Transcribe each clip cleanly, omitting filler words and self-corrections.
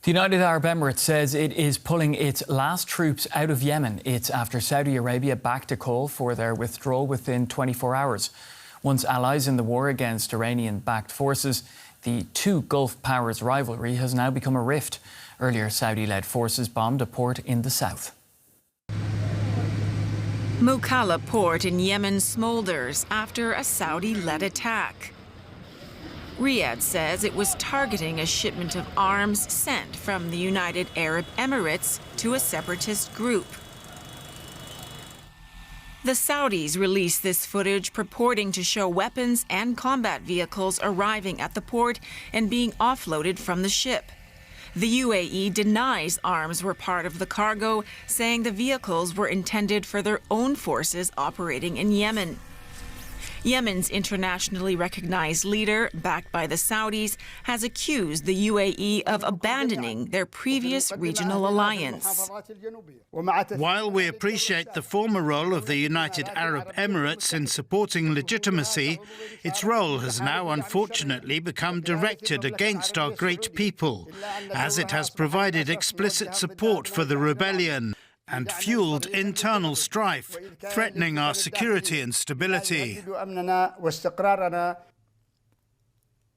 The United Arab Emirates says it is pulling its last troops out of Yemen. It's after Saudi Arabia backed a call for their withdrawal within 24 hours. Once allies in the war against Iranian-backed forces, the two Gulf powers' rivalry has now become a rift. Earlier, Saudi-led forces bombed a port in the south. Mukalla port in Yemen smolders after a Saudi-led attack. Riyadh says it was targeting a shipment of arms sent from the United Arab Emirates to a separatist group. The Saudis released this footage purporting to show weapons and combat vehicles arriving at the port and being offloaded from the ship. The UAE denies arms were part of the cargo, saying the vehicles were intended for their own forces operating in Yemen. Yemen's internationally recognized leader, backed by the Saudis, has accused the UAE of abandoning their previous regional alliance. While we appreciate the former role of the United Arab Emirates in supporting legitimacy, its role has now unfortunately become directed against our great people, as it has provided explicit support for the rebellion and fueled internal strife, threatening our security and stability.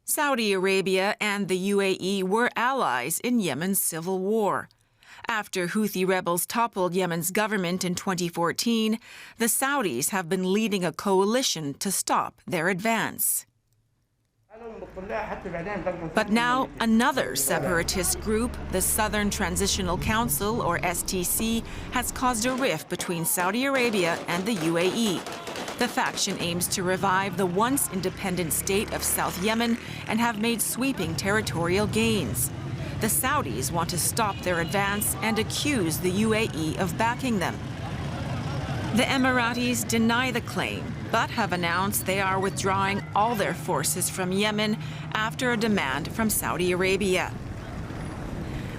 Saudi Arabia and the UAE were allies in Yemen's civil war. After Houthi rebels toppled Yemen's government in 2014, the Saudis have been leading a coalition to stop their advance. But now another separatist group, the Southern Transitional Council, or STC, has caused a rift between Saudi Arabia and the UAE. The faction aims to revive the once independent state of South Yemen and have made sweeping territorial gains. The Saudis want to stop their advance and accuse the UAE of backing them. The Emiratis deny the claim, but have announced they are withdrawing all their forces from Yemen after a demand from Saudi Arabia.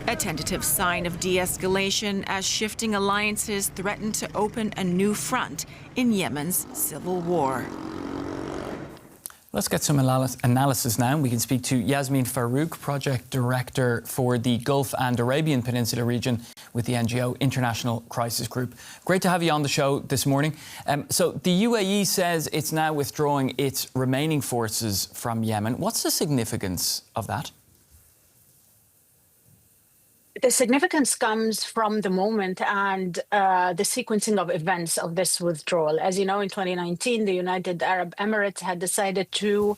A tentative sign of de-escalation as shifting alliances threaten to open a new front in Yemen's civil war. Let's get some analysis now. We can speak to Yasmin Farouk, Project Director for the Gulf and Arabian Peninsula region with the NGO International Crisis Group. Great to have you on the show this morning. So the UAE says it's now withdrawing its remaining forces from Yemen. What's the significance of that? The significance comes from the moment and the sequencing of events of this withdrawal. As you know, in 2019, the United Arab Emirates had decided to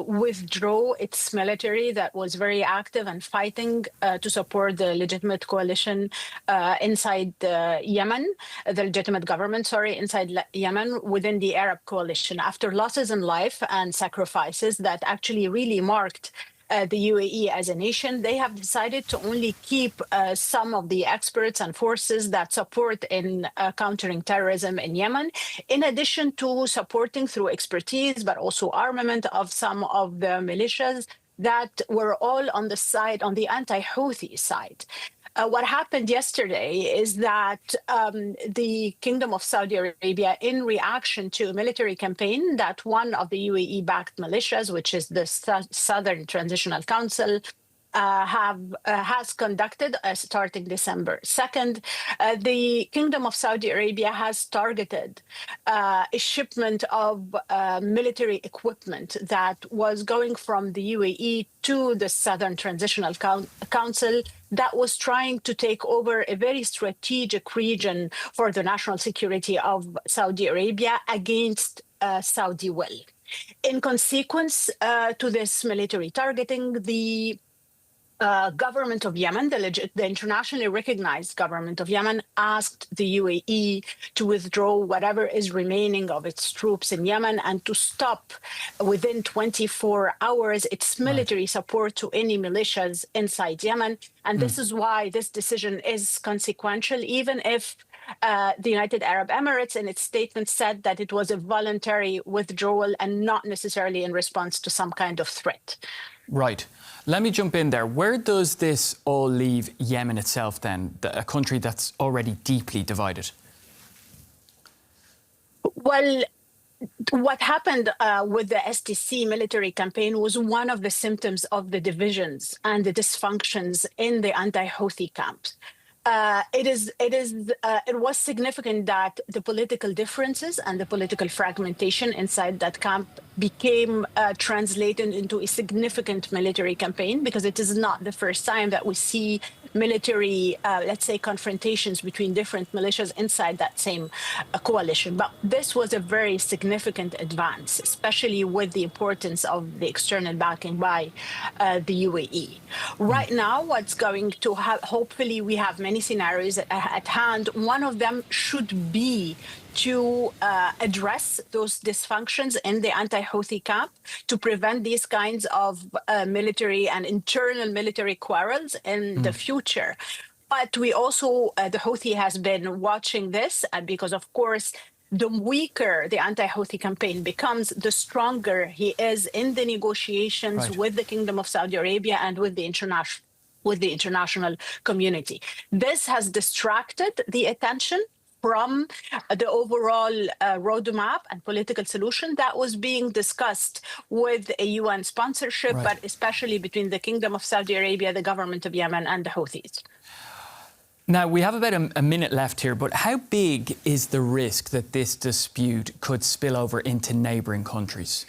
withdraw its military that was very active and fighting to support the legitimate coalition inside Yemen, the legitimate government, inside Yemen within the Arab coalition. After losses in life and sacrifices that actually really marked the UAE as a nation, they have decided to only keep some of the experts and forces that support in countering terrorism in Yemen, in addition to supporting through expertise, but also armament of some of the militias that were all on the anti-Houthi side. What happened yesterday is that the Kingdom of Saudi Arabia, in reaction to a military campaign that one of the UAE-backed militias, which is the Southern Transitional Council, has conducted starting December 2nd. The Kingdom of Saudi Arabia has targeted a shipment of military equipment that was going from the UAE to the Southern Transitional Council that was trying to take over a very strategic region for the national security of Saudi Arabia against Saudi will. In consequence to this military targeting, the government of Yemen, the internationally recognized government of Yemen, asked the UAE to withdraw whatever is remaining of its troops in Yemen and to stop within 24 hours its military support to any militias inside Yemen. And this is why this decision is consequential, even if the United Arab Emirates in its statement said that it was a voluntary withdrawal and not necessarily in response to some kind of threat. Right. Let me jump in there. Where does this all leave Yemen itself then, a country that's already deeply divided? Well, what happened with the STC military campaign was one of the symptoms of the divisions and the dysfunctions in the anti-Houthi camps. It was significant that the political differences and the political fragmentation inside that camp became translated into a significant military campaign, because it is not the first time that we see military, let's say, confrontations between different militias inside that same coalition. But this was a very significant advance, especially with the importance of the external backing by the UAE. Right now, what's going to happen, hopefully we have many scenarios at hand. One of them should be to address those dysfunctions in the anti-Houthi camp, to prevent these kinds of military and internal military quarrels in the future. But we also, the Houthi has been watching this, because of course, the weaker the anti-Houthi campaign becomes, the stronger he is in the negotiations with the Kingdom of Saudi Arabia and with the international community. This has distracted the attention from the overall roadmap and political solution that was being discussed with a UN sponsorship, but especially between the Kingdom of Saudi Arabia, the government of Yemen, and the Houthis. Now, we have about a minute left here, but how big is the risk that this dispute could spill over into neighbouring countries?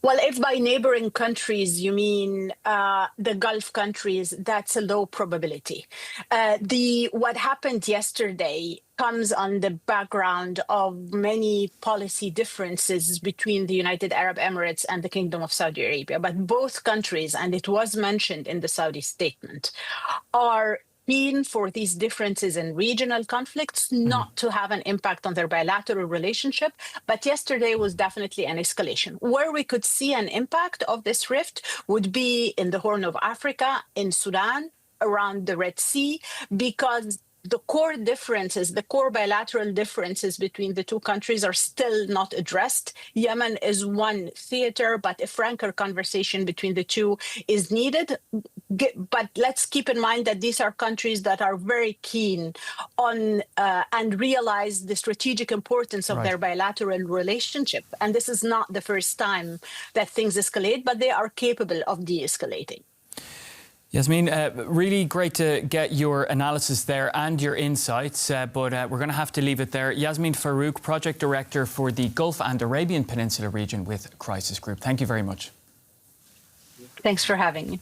Well, if by neighboring countries you mean the Gulf countries, that's a low probability. What happened yesterday comes on the background of many policy differences between the United Arab Emirates and the Kingdom of Saudi Arabia. But both countries, and it was mentioned in the Saudi statement, are keen for these differences in regional conflicts not to have an impact on their bilateral relationship. But yesterday was definitely an escalation. Where we could see an impact of this rift would be in the Horn of Africa, in Sudan, around the Red Sea, because the core differences, the core bilateral differences between the two countries are still not addressed. Yemen is one theater, but a franker conversation between the two is needed. But let's keep in mind that these are countries that are very keen on and realize the strategic importance of their bilateral relationship. And this is not the first time that things escalate, but they are capable of de-escalating. Yasmeen, really great to get your analysis there and your insights, but we're going to have to leave it there. Yasmeen Farooq, Project Director for the Gulf and Arabian Peninsula region with Crisis Group. Thank you very much. Thanks for having me.